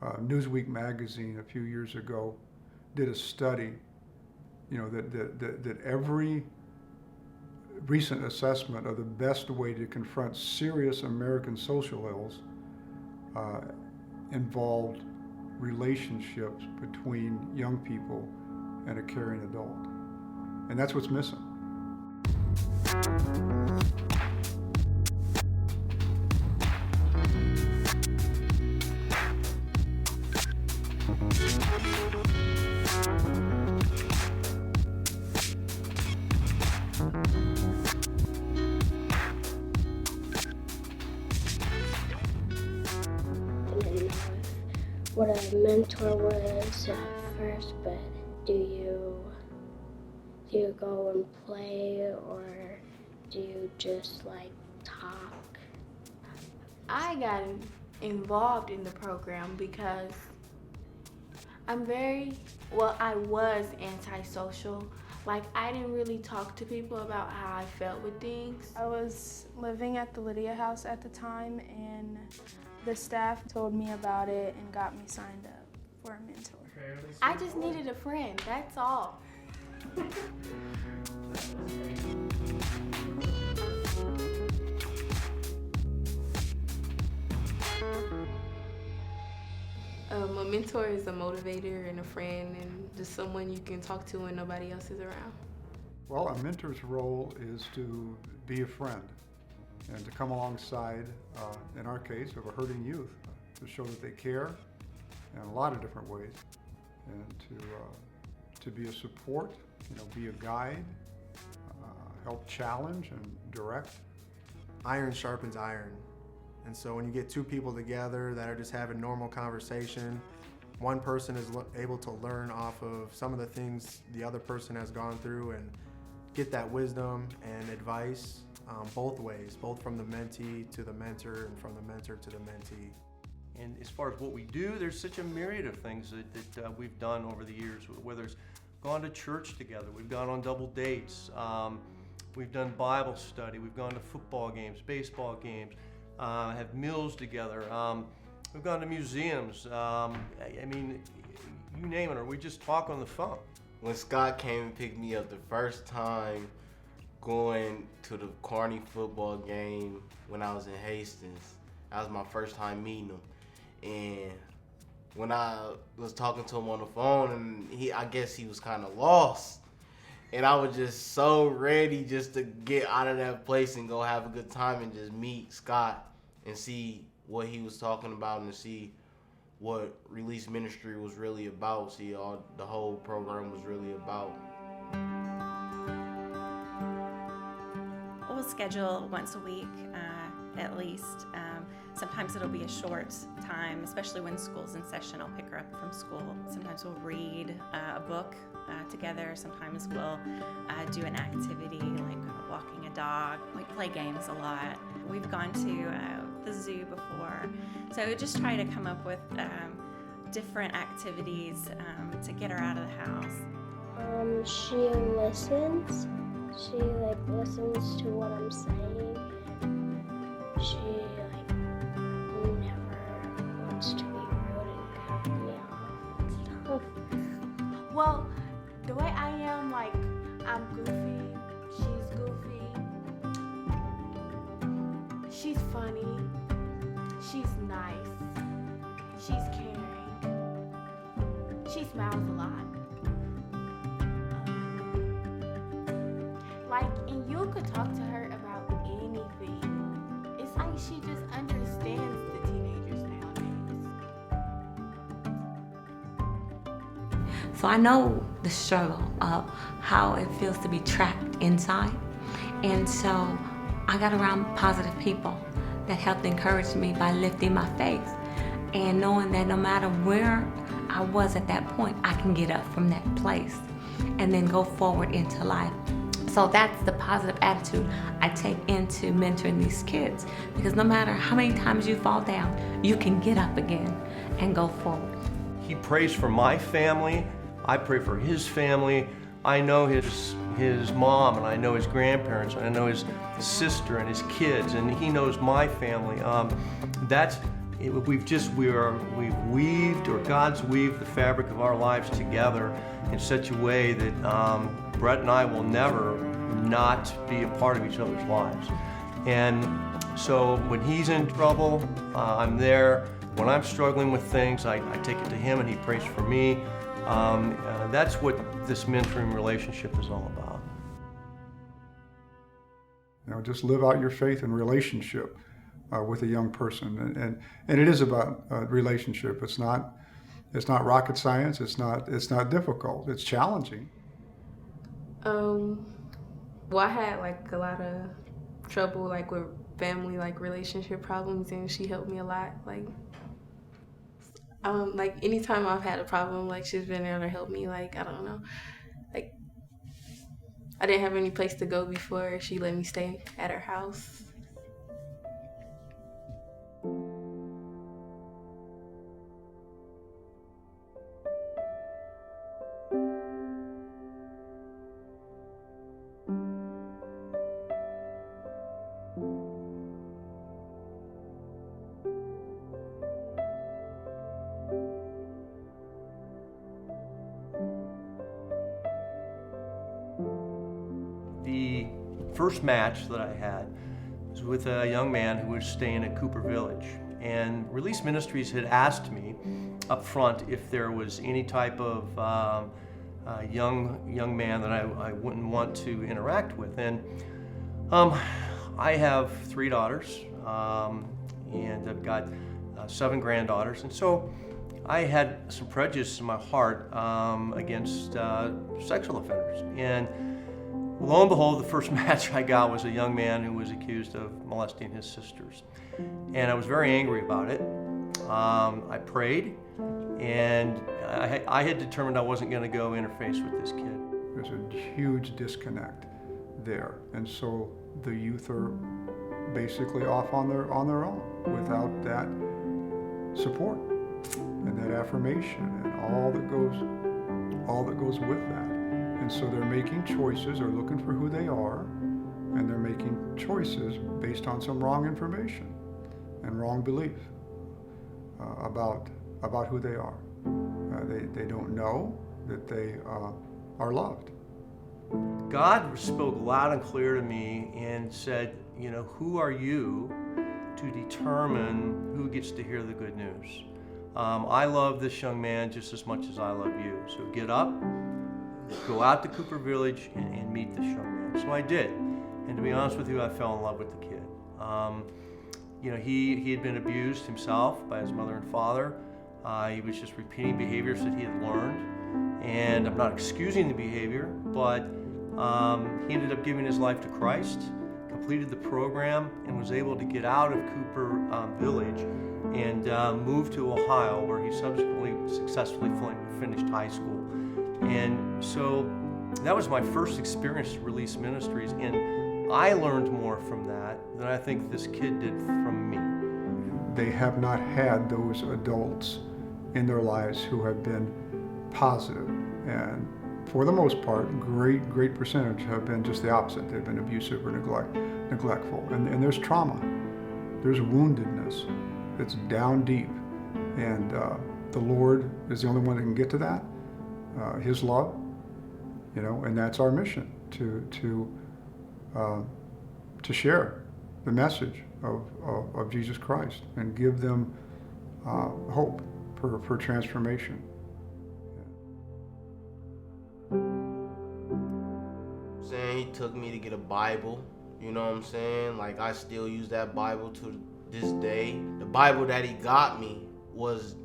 Newsweek magazine a few years ago did a study, that every recent assessment of the best way to confront serious American social ills involved relationships between young people and a caring adult. And that's what's missing. What a mentor was at first, but do you go and play, or do you just talk? I got involved in the program because I was antisocial. I didn't really talk to people about how I felt with things. I was living at the Lydia House at the time, and the staff told me about it and got me signed up for a mentor. I just needed a friend, that's all. A mentor is a motivator and a friend and just someone you can talk to when nobody else is around. Well, a mentor's role is to be a friend and to come alongside, in our case, of a hurting youth, to show that they care in a lot of different ways, and to be a support, be a guide, help challenge and direct. Iron sharpens iron. And so when you get two people together that are just having normal conversation, one person is able to learn off of some of the things the other person has gone through and get that wisdom and advice both ways, both from the mentee to the mentor and from the mentor to the mentee. And as far as what we do, there's such a myriad of things that we've done over the years, whether it's gone to church together, we've gone on double dates, we've done Bible study, we've gone to football games, baseball games, have meals together, we've gone to museums, you name it, or we just talk on the phone. When Scott came and picked me up the first time going to the Kearney football game when I was in Hastings, that was my first time meeting him. And when I was talking to him on the phone, and I guess he was kind of lost. And I was just so ready just to get out of that place and go have a good time and just meet Scott and see what he was talking about and to see what Release Ministry was really about, see the whole program was really about. We'll schedule once a week at least. Sometimes it'll be a short time, especially when school's in session. I'll pick her up from school. Sometimes we'll read a book together. Sometimes we'll do an activity like walking a dog. We play games a lot. We've gone to the zoo before. So just try to come up with different activities to get her out of the house. She listens. She listens to what I'm saying. She never wants to be rude and cut me off and stuff. Well, the way I am, I'm goofy, she's goofy, she's funny, she's nice, she's caring, she smiles a lot. And you could talk to her about anything. It's like she just understands the teenagers nowadays. So I know the struggle of how it feels to be trapped inside. And so I got around positive people that helped encourage me by lifting my faith and knowing that no matter where I was at that point, I can get up from that place and then go forward into life. So that's the positive attitude I take into mentoring these kids, because no matter how many times you fall down, you can get up again and go forward. He prays for my family, I pray for his family. I know his mom, and I know his grandparents, and I know his sister and his kids, and he knows my family. That's we've weaved, or God's weaved the fabric of our lives together in such a way that Brett and I will never not be a part of each other's lives. And so when he's in trouble, I'm there. When I'm struggling with things, I take it to him and he prays for me. That's what this mentoring relationship is all about. You know, just live out your faith in relationship with a young person, and it is about relationship. It's not rocket science. It's not difficult. It's challenging. Well, I had like a lot of trouble like with family like relationship problems, and she helped me a lot. Like anytime I've had a problem, like she's been there to help me. Like I don't know, like I didn't have any place to go before. She let me stay at her house. The first match that I had was with a young man who was staying at Cooper Village. And Release Ministries had asked me up front if there was any type of young man that I wouldn't want to interact with. And I have 3 daughters, and I've got 7 granddaughters. And so I had some prejudice in my heart against sexual offenders. And lo and behold, the first match I got was a young man who was accused of molesting his sisters. And I was very angry about it. I prayed, and I had determined I wasn't going to go interface with this kid. There's a huge disconnect there, and so the youth are basically off on their own without that support and that affirmation and all that goes with that. And so they're making choices, they're looking for who they are, and they're making choices based on some wrong information and wrong belief about who they are. They don't know that they are loved. God spoke loud and clear to me and said, you know, who are you to determine who gets to hear the good news? I love this young man just as much as I love you. So get up, go out to Cooper Village and meet this young man. So I did. And to be honest with you, I fell in love with the kid. You know, he had been abused himself by his mother and father. He was just repeating behaviors that he had learned. And I'm not excusing the behavior, but he ended up giving his life to Christ, completed the program, and was able to get out of Cooper Village and move to Ohio, where he subsequently successfully finished high school. And so that was my first experience at Release Ministries, and I learned more from that than I think this kid did from me. They have not had those adults in their lives who have been positive, and for the most part, great percentage have been just the opposite. They've been abusive or neglectful, and there's trauma, there's woundedness, it's down deep, and the Lord is the only one that can get to that. His love, you know, and that's our mission to share the message of Jesus Christ and give them hope for transformation. Saying he took me to get a Bible, you know what I'm saying? Like, I still use that Bible to this day. The Bible that he got me was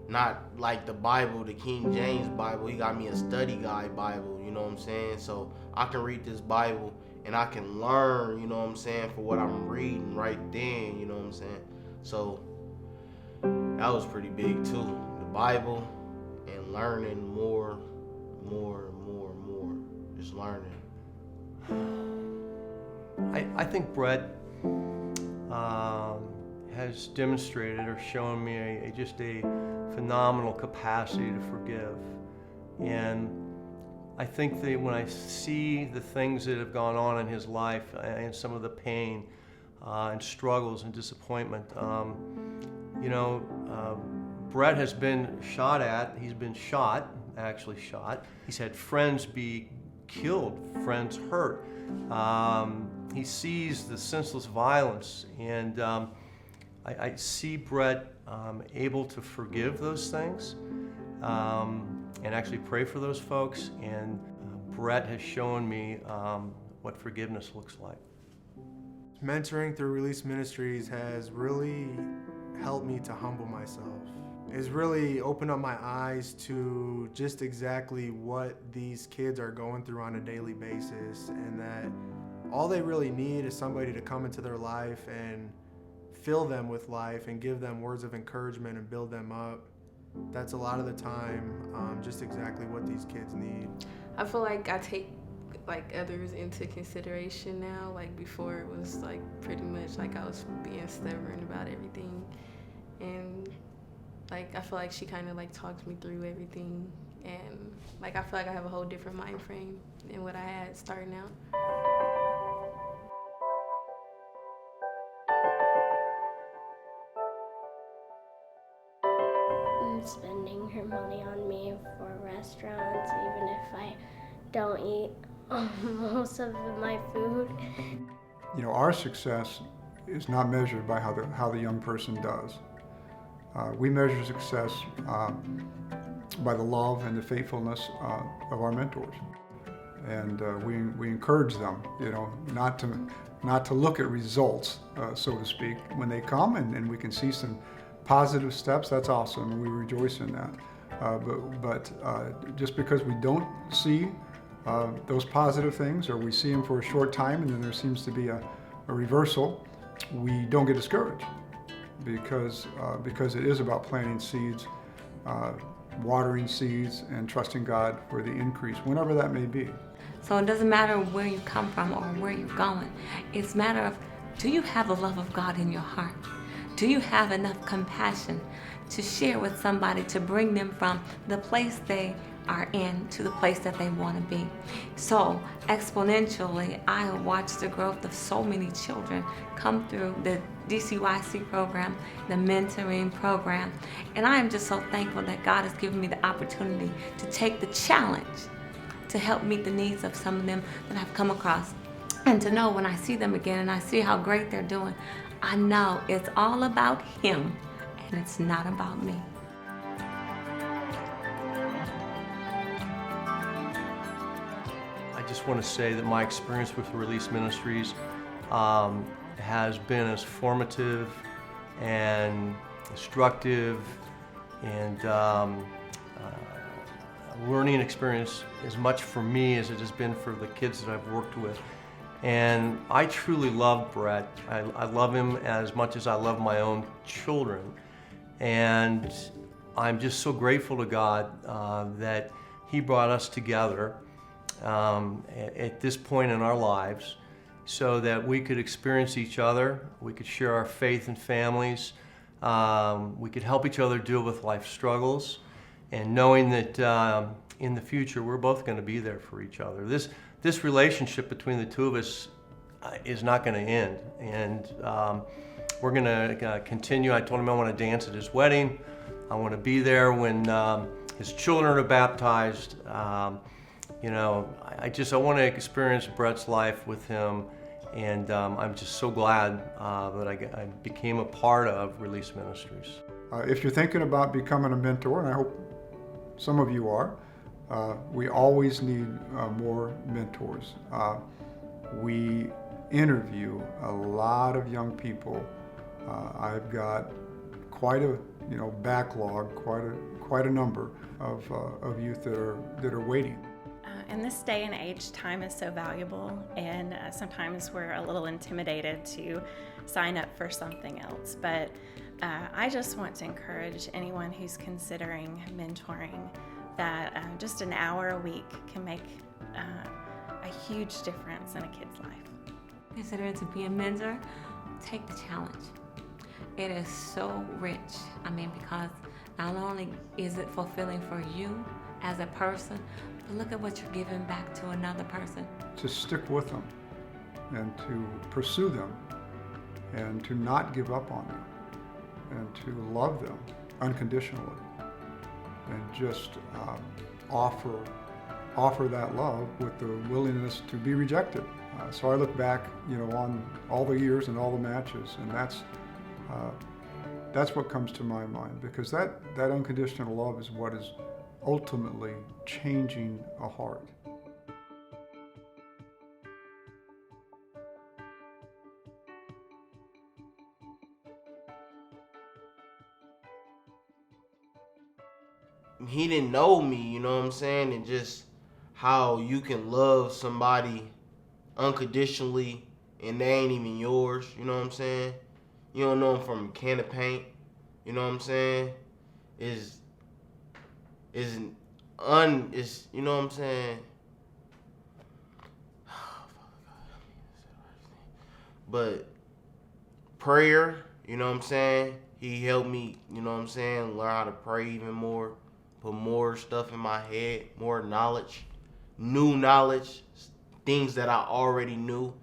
not like the Bible, the King James Bible. He got me a study guide Bible, you know what I'm saying? So I can read this Bible and I can learn, you know what I'm saying, for what I'm reading right then, you know what I'm saying? So that was pretty big too. The Bible and learning more, just learning. I think Brett has demonstrated or shown me just a phenomenal capacity to forgive. And I think that when I see the things that have gone on in his life and some of the pain and struggles and disappointment, You know, Brett has been shot at. He's been actually shot. He's had friends be killed, friends hurt. He sees the senseless violence, and I see Brett able to forgive those things and actually pray for those folks. And Brett has shown me what forgiveness looks like. Mentoring through Release Ministries has really helped me to humble myself. It's really opened up my eyes to just exactly what these kids are going through on a daily basis, and that all they really need is somebody to come into their life and fill them with life and give them words of encouragement and build them up. That's a lot of the time just exactly what these kids need. I feel like I take like others into consideration now. Like before it was like pretty much like I was being stubborn about everything, and like I feel like she kind of like talks me through everything, and like I feel like I have a whole different mind frame than what I had starting out. Spending her money on me for restaurants, even if I don't eat most of my food. You know, our success is not measured by how the young person does. We measure success by the love and the faithfulness of our mentors, and we encourage them, you know, not to look at results, so to speak, when they come, and we can see some positive steps. That's awesome, and we rejoice in that. But just because we don't see those positive things, or we see them for a short time and then there seems to be a reversal, we don't get discouraged, because it is about planting seeds, watering seeds, and trusting God for the increase, whenever that may be. So it doesn't matter where you come from or where you're going. It's a matter of, do you have the love of God in your heart? Do you have enough compassion to share with somebody, to bring them from the place they are in to the place that they want to be? So exponentially, I have watched the growth of so many children come through the DCYC program, the mentoring program, and I am just so thankful that God has given me the opportunity to take the challenge to help meet the needs of some of them that I've come across, and to know when I see them again and I see how great they're doing, I know it's all about Him and it's not about me. I just want to say that my experience with Release Ministries has been as formative and instructive and a learning experience as much for me as it has been for the kids that I've worked with. And I truly love Brett. I love him as much as I love my own children. And I'm just so grateful to God that He brought us together at this point in our lives so that we could experience each other, we could share our faith and families, we could help each other deal with life struggles, and knowing that in the future we're both going to be there for each other. This relationship between the two of us is not going to end, and we're going to continue. I told him I want to dance at his wedding. I want to be there when his children are baptized. You know, I want to experience Brett's life with him, and I'm just so glad that I became a part of Release Ministries. If you're thinking about becoming a mentor, and I hope some of you are, we always need more mentors. We interview a lot of young people. I've got quite a backlog, quite a number of youth that are waiting. In this day and age, time is so valuable, and sometimes we're a little intimidated to sign up for something else. But I just want to encourage anyone who's considering mentoring that just an hour a week can make a huge difference in a kid's life. Consider to be a mentor, take the challenge. It is so rich. Because not only is it fulfilling for you as a person, but look at what you're giving back to another person. To stick with them and to pursue them and to not give up on them. and to love them unconditionally and just offer that love with the willingness to be rejected. So I look back, on all the years and all the matches, and that's what comes to my mind, because that unconditional love is what is ultimately changing a heart. He didn't know me, you know what I'm saying? And just how you can love somebody unconditionally and they ain't even yours, you know what I'm saying? You don't know them from a can of paint, you know what I'm saying? Is you know what I'm saying? But prayer, you know what I'm saying? He helped me, you know what I'm saying, learn how to pray even more, put more stuff in my head, more knowledge, new knowledge, things that I already knew,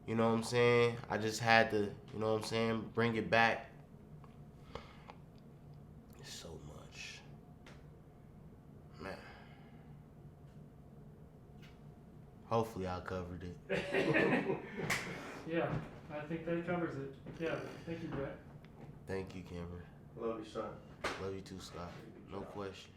you know what I'm saying? I just had to, you know what I'm saying, bring it back. So much. Man. Hopefully I covered it. Yeah, I think that covers it. Yeah, thank you, Brett. Thank you, Kimber. Love you, son. Love you too, Scott. No question.